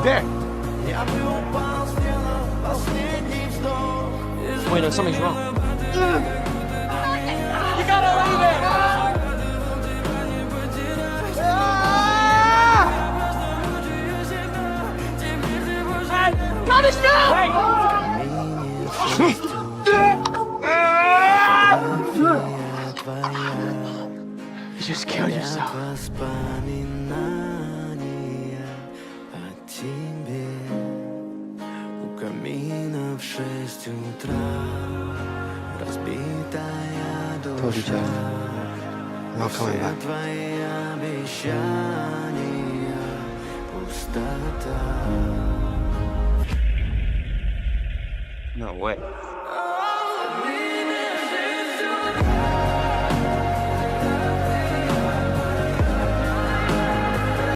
There. Wait, no, something's wrong. You gotta leave it! Got us now! You just killed yourself. Told you, Jeff. I'm not coming back. No way.